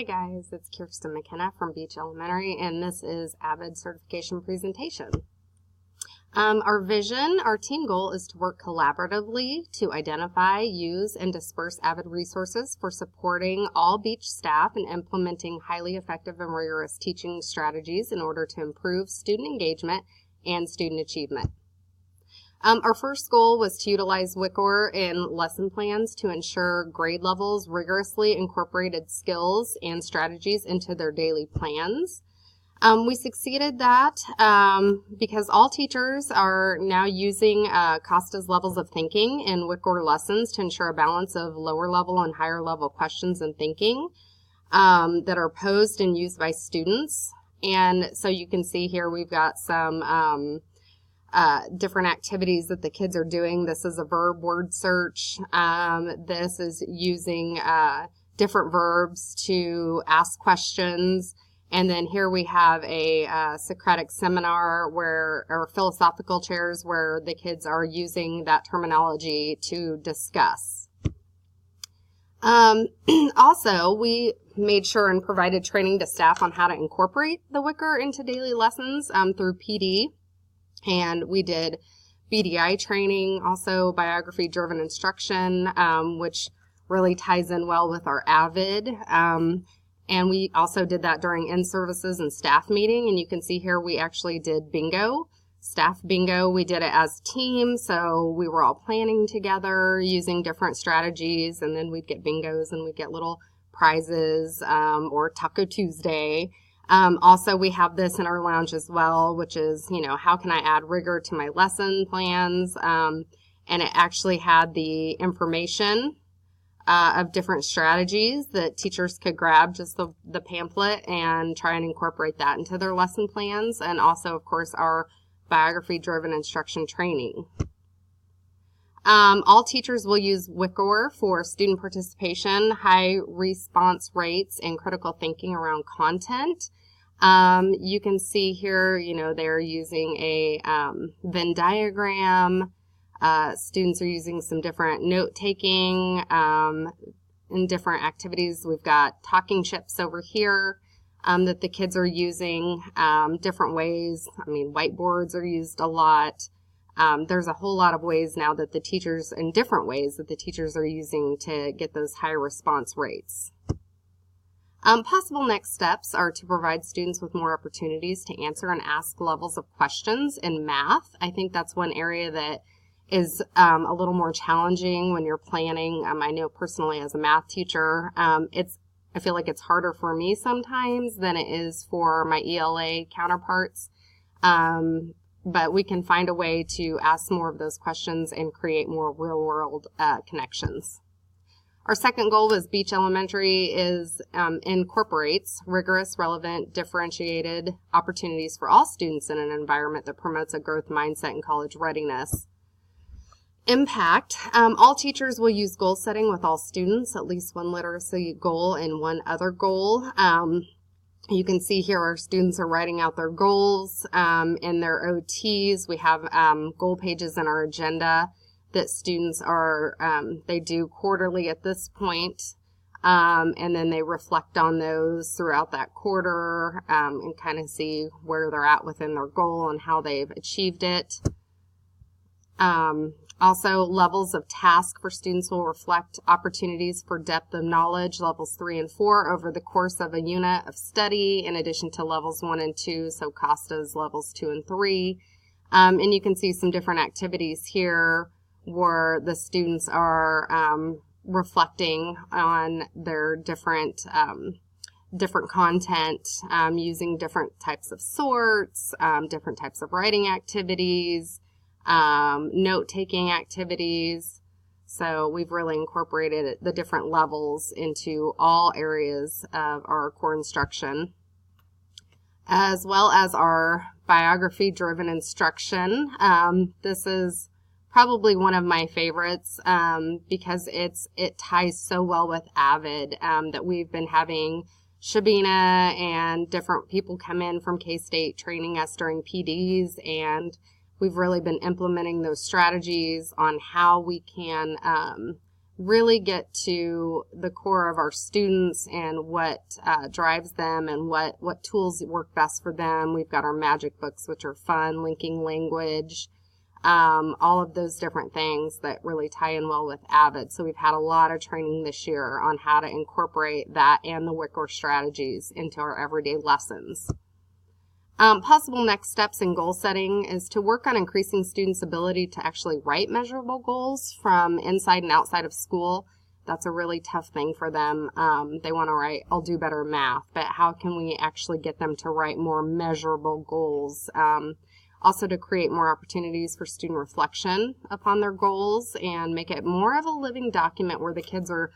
Hi guys, it's Kirsten McKenna from Beach Elementary, and this is AVID certification presentation. Our vision, our team goal is to work collaboratively to identify, use, and disperse AVID resources for supporting all Beach staff and implementing highly effective and rigorous teaching strategies in order to improve student engagement and student achievement. Our first goal was to utilize WICOR in lesson plans to ensure grade levels rigorously incorporated skills and strategies into their daily plans. We succeeded that because all teachers are now using COSTA's levels of thinking in WICOR lessons to ensure a balance of lower level and higher level questions and thinking that are posed and used by students. And so you can see here we've got some different activities that the kids are doing. This is a verb word search. This is using different verbs to ask questions. And then here we have a Socratic seminar or philosophical chairs where the kids are using that terminology to discuss. Also, we made sure and provided training to staff on how to incorporate the WICOR into daily lessons through PD. And we did BDI training, also biography-driven instruction, which really ties in well with our AVID. And we also did that during in-services and staff meeting. And you can see here we actually did bingo, staff bingo. We did it as a team, so we were all planning together using different strategies. And then we'd get bingos and we'd get little prizes or Taco Tuesday. Also, we have this in our lounge as well, which is, how can I add rigor to my lesson plans? And it actually had the information of different strategies that teachers could grab just the pamphlet and try and incorporate that into their lesson plans. And also, of course, our biography-driven instruction training. All teachers will use WICOR for student participation, high response rates, and critical thinking around content. You can see here, they're using a Venn diagram. Students are using some different note-taking in different activities. We've got talking chips over here that the kids are using different ways. Whiteboards are used a lot. There's a whole lot of ways now that the teachers, in different ways that the teachers are using to get those high response rates. Possible next steps are to provide students with more opportunities to answer and ask levels of questions in math. I think that's one area that is a little more challenging when you're planning. I know personally as a math teacher, I feel like it's harder for me sometimes than it is for my ELA counterparts. But we can find a way to ask more of those questions and create more real-world connections. Our second goal was Beach Elementary incorporates rigorous, relevant, differentiated opportunities for all students in an environment that promotes a growth mindset and college readiness. Impact. All teachers will use goal setting with all students, at least one literacy goal and one other goal. You can see here our students are writing out their goals in their OTs. We have goal pages in our agenda that students they do quarterly at this point, and then they reflect on those throughout that quarter and kind of see where they're at within their goal and how they've achieved it. Also, levels of task for students will reflect opportunities for depth of knowledge, levels 3 and 4, over the course of a unit of study, in addition to levels 1 and 2, so COSTA's levels 2 and 3. And you can see some different activities here where the students are reflecting on their different content, using different types of sorts, different types of writing activities, note-taking activities. So we've really incorporated the different levels into all areas of our core instruction, as well as our biography-driven instruction. This is probably one of my favorites because it ties so well with AVID that we've been having Shabina and different people come in from K-State training us during PDs, and we've really been implementing those strategies on how we can really get to the core of our students and what drives them and what tools work best for them. We've got our magic books, which are fun, linking language, all of those different things that really tie in well with AVID. So we've had a lot of training this year on how to incorporate that and the WICOR strategies into our everyday lessons. Possible next steps in goal setting is to work on increasing students' ability to actually write measurable goals from inside and outside of school. That's a really tough thing for them. They want to write, I'll do better math, but how can we actually get them to write more measurable goals? Also to create more opportunities for student reflection upon their goals and make it more of a living document where the kids are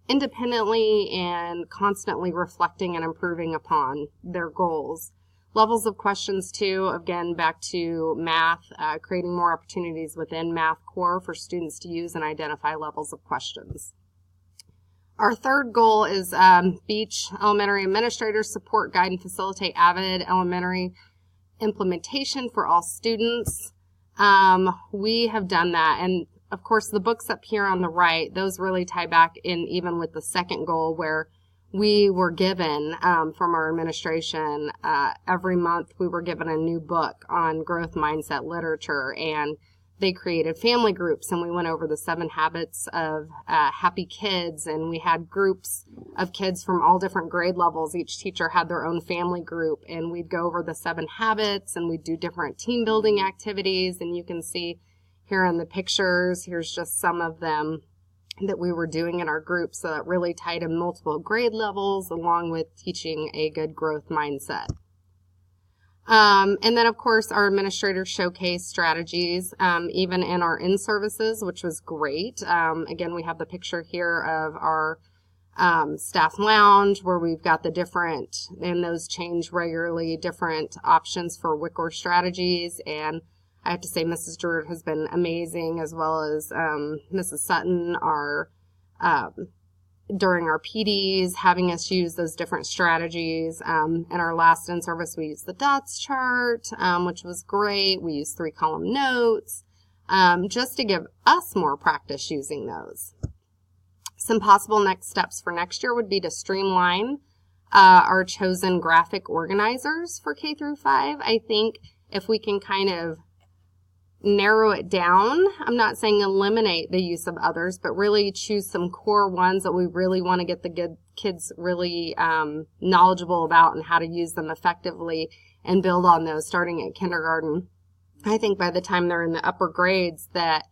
independently and constantly reflecting and improving upon their goals. Levels of questions too, again, back to math, creating more opportunities within Math Core for students to use and identify levels of questions. Our third goal is Beach Elementary Administrators support, guide, and facilitate AVID elementary implementation for all students. We have done that, and of course, the books up here on the right, those really tie back in even with the second goal where we were given from our administration every month we were given a new book on growth mindset literature, and they created family groups, and we went over the 7 habits of happy kids, and we had groups of kids from all different grade levels. Each teacher had their own family group, and we'd go over the 7 habits, and we'd do different team building activities, and you can see here in the pictures, here's just some of them that we were doing in our group, so that really tied in multiple grade levels along with teaching a good growth mindset. And then, of course, our administrators showcase strategies, even in our in-services, which was great. Again, we have the picture here of our staff lounge where we've got the different, and those change regularly, different options for WICOR strategies. And I have to say Mrs. Druid has been amazing, as well as Mrs. Sutton, during our PDs, having us use those different strategies. In our last in-service, we used the DOTS chart, which was great. We used 3-column notes, just to give us more practice using those. Some possible next steps for next year would be to streamline our chosen graphic organizers for K through 5. I think if we can kind of narrow it down, I'm not saying eliminate the use of others, but really choose some core ones that we really want to get the kids really knowledgeable about and how to use them effectively, and build on those starting at kindergarten. I think by the time they're in the upper grades that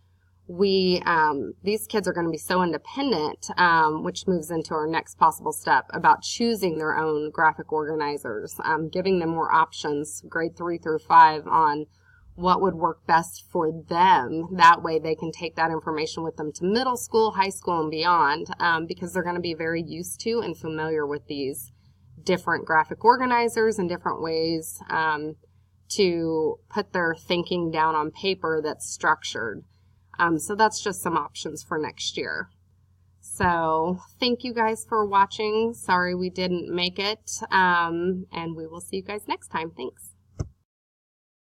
these kids are going to be so independent, which moves into our next possible step about choosing their own graphic organizers, giving them more options, grade 3 through 5, on what would work best for them. That way they can take that information with them to middle school, high school, and beyond, because they're going to be very used to and familiar with these different graphic organizers and different ways to put their thinking down on paper that's structured. So that's just some options for next year. So thank you guys for watching. Sorry we didn't make it, and we will see you guys next time. Thanks.